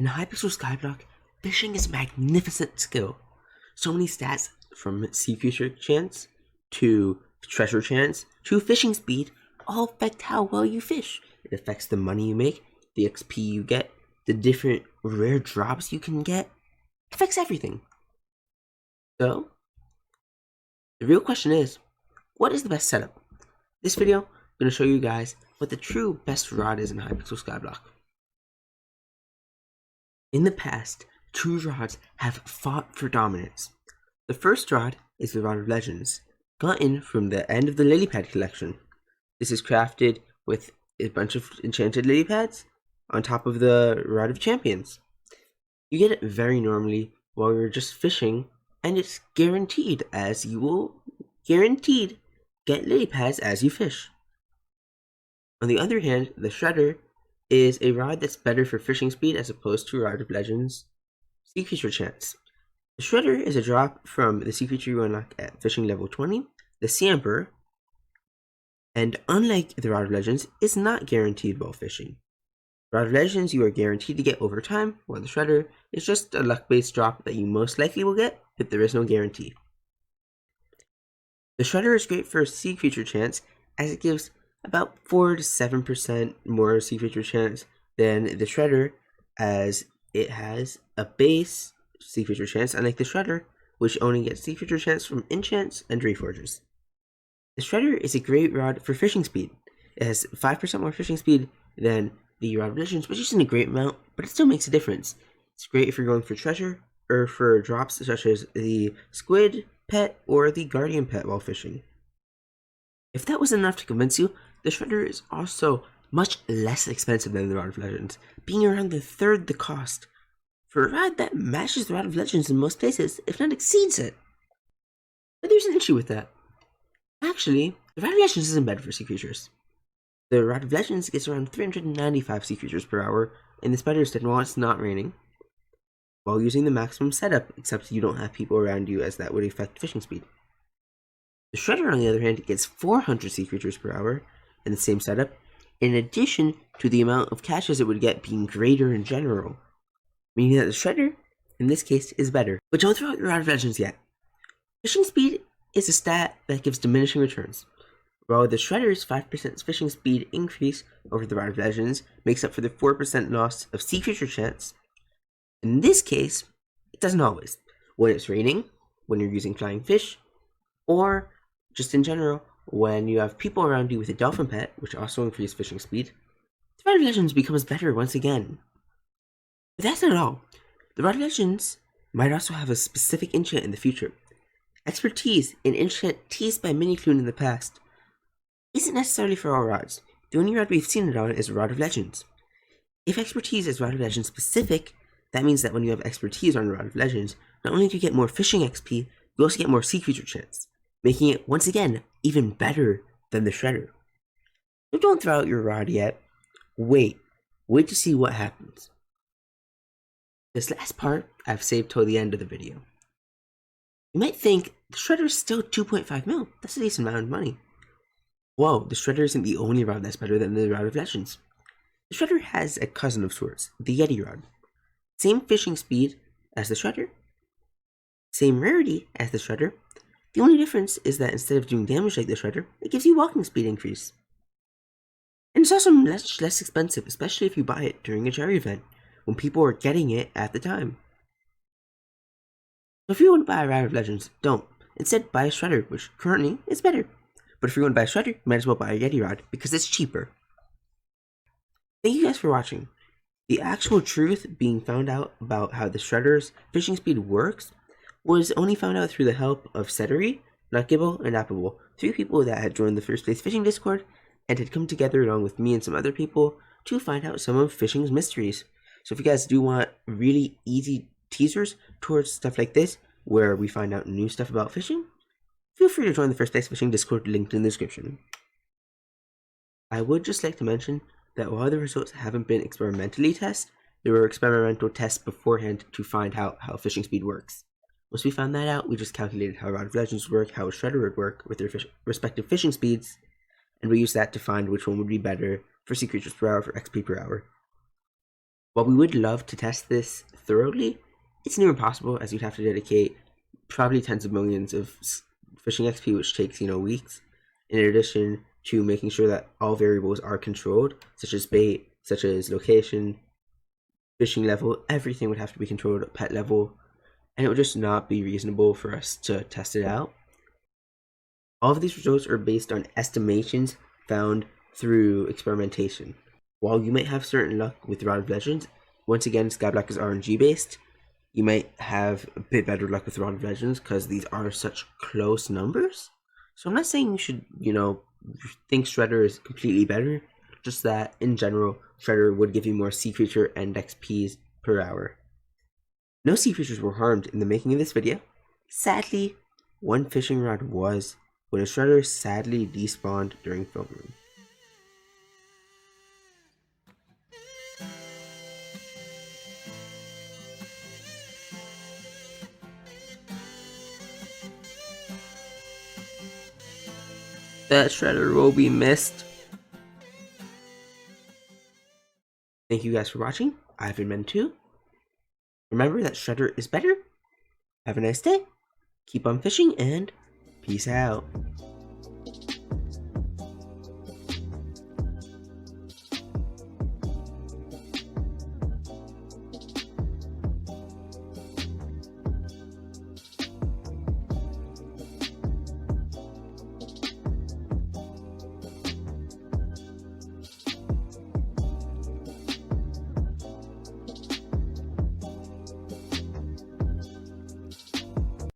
In Hypixel Skyblock, fishing is a magnificent skill. So many stats, from sea creature chance to treasure chance to fishing speed, all affect how well you fish. It affects the money you make, the XP you get, the different rare drops you can get. It affects everything. So, the real question is, what is the best setup? This video, I'm going to show you guys what the true best rod is in Hypixel Skyblock. In the past, two rods have fought for dominance. The first rod is the Rod of Legends, gotten from the end of the lily pad collection. This is crafted with a bunch of enchanted lily pads on top of the Rod of Champions. You get it very normally while you're just fishing, and it's guaranteed, as you will guaranteed get lily pads as you fish. On the other hand, the Shredder is a rod that's better for fishing speed as opposed to Rod of Legends Sea Creature chance. The Shredder is a drop from the Sea Creature you unlock at fishing level 20, the Sea Emperor, and unlike the Rod of Legends, is not guaranteed while fishing. Rod of Legends you are guaranteed to get over time, while the Shredder is just a luck-based drop that you most likely will get, but there is no guarantee. The Shredder is great for Sea Creature chance, as it gives about 4 to 7% more Sea Creature chance than the Shredder, as it has a base Sea Creature chance, unlike the Shredder, which only gets Sea Creature chance from enchants and reforges. The Shredder is a great rod for fishing speed. It has 5% more fishing speed than the Rod of Legends, which isn't a great amount, but it still makes a difference. It's great if you're going for treasure, or for drops such as the Squid pet or the Guardian pet while fishing. If that was enough to convince you, the Shredder is also much less expensive than the Rod of Legends, being around the third the cost, for a rod that matches the Rod of Legends in most places, if not exceeds it. But there's an issue with that. Actually, the Rod of Legends isn't bad for sea creatures. The Rod of Legends gets around 395 sea creatures per hour, and the Spider is dead while it's not raining, while using the maximum setup, except you don't have people around you, as that would affect fishing speed. The Shredder, on the other hand, gets 400 sea creatures per hour in the same setup, in addition to the amount of catches it would get being greater in general, meaning that the Shredder, in this case, is better. But don't throw out your Rod of Legends yet. Fishing speed is a stat that gives diminishing returns. While the Shredder's 5% fishing speed increase over the Rod of Legends makes up for the 4% loss of sea creature chance, in this case, it doesn't always. When it's raining, when you're using flying fish, or just in general, when you have people around you with a dolphin pet, which also increases fishing speed, the Rod of Legends becomes better once again. But that's not all. The Rod of Legends might also have a specific enchant in the future. Expertise in enchant teased by Minikloon in the past isn't necessarily for all rods. The only rod we've seen it on is Rod of Legends. If expertise is Rod of Legends specific, that means that when you have expertise on Rod of Legends, not only do you get more fishing XP, you also get more sea creature chance, making it, once again, even better than the Shredder. So don't throw out your rod yet. Wait to see what happens. This last part, I've saved till the end of the video. You might think, the Shredder is still 2.5 mil, that's a decent amount of money. Whoa, the Shredder isn't the only rod that's better than the Rod of Legends. The Shredder has a cousin of sorts, the Yeti Rod. Same fishing speed as the Shredder, same rarity as the Shredder. The only difference is that instead of doing damage like the Shredder, it gives you walking speed increase. And it's also much less expensive, especially if you buy it during a cherry event, when people are getting it at the time. So if you want to buy a Rod of Legends, don't. Instead, buy a Shredder, which currently is better. But if you want to buy a Shredder, you might as well buy a Yeti Rod, because it's cheaper. Thank you guys for watching. The actual truth being found out about how the Shredder's fishing speed works was only found out through the help of Settery, Nutgibble, and Appable, 3 people that had joined the First Place Fishing Discord and had come together along with me and some other people to find out some of fishing's mysteries. So if you guys do want really easy teasers towards stuff like this, where we find out new stuff about fishing, feel free to join the First Place Fishing Discord linked in the description. I would just like to mention that while the results haven't been experimentally tested, there were experimental tests beforehand to find out how fishing speed works. Once we found that out, we just calculated how Rod of Legends work, how a Shredder would work with their respective fishing speeds, and we used that to find which one would be better for sea creatures per hour, for XP per hour. While we would love to test this thoroughly, it's near impossible, as you'd have to dedicate probably tens of millions of fishing XP, which takes, weeks, in addition to making sure that all variables are controlled, such as bait, such as location, fishing level. Everything would have to be controlled at pet level, and it would just not be reasonable for us to test it out. All of these results are based on estimations found through experimentation. While you might have certain luck with Rod of Legends, once again, Skyblock is RNG based. You might have a bit better luck with Rod of Legends because these are such close numbers. So I'm not saying you should, think Shredder is completely better, just that in general, Shredder would give you more sea creature and XPs per hour. No sea creatures were harmed in the making of this video. Sadly, one fishing rod was, when a Shredder sadly despawned during filming. That Shredder will be missed. Thank you guys for watching. I've been Men2. Remember that Shredder is better. Have a nice day. Keep on fishing and peace out.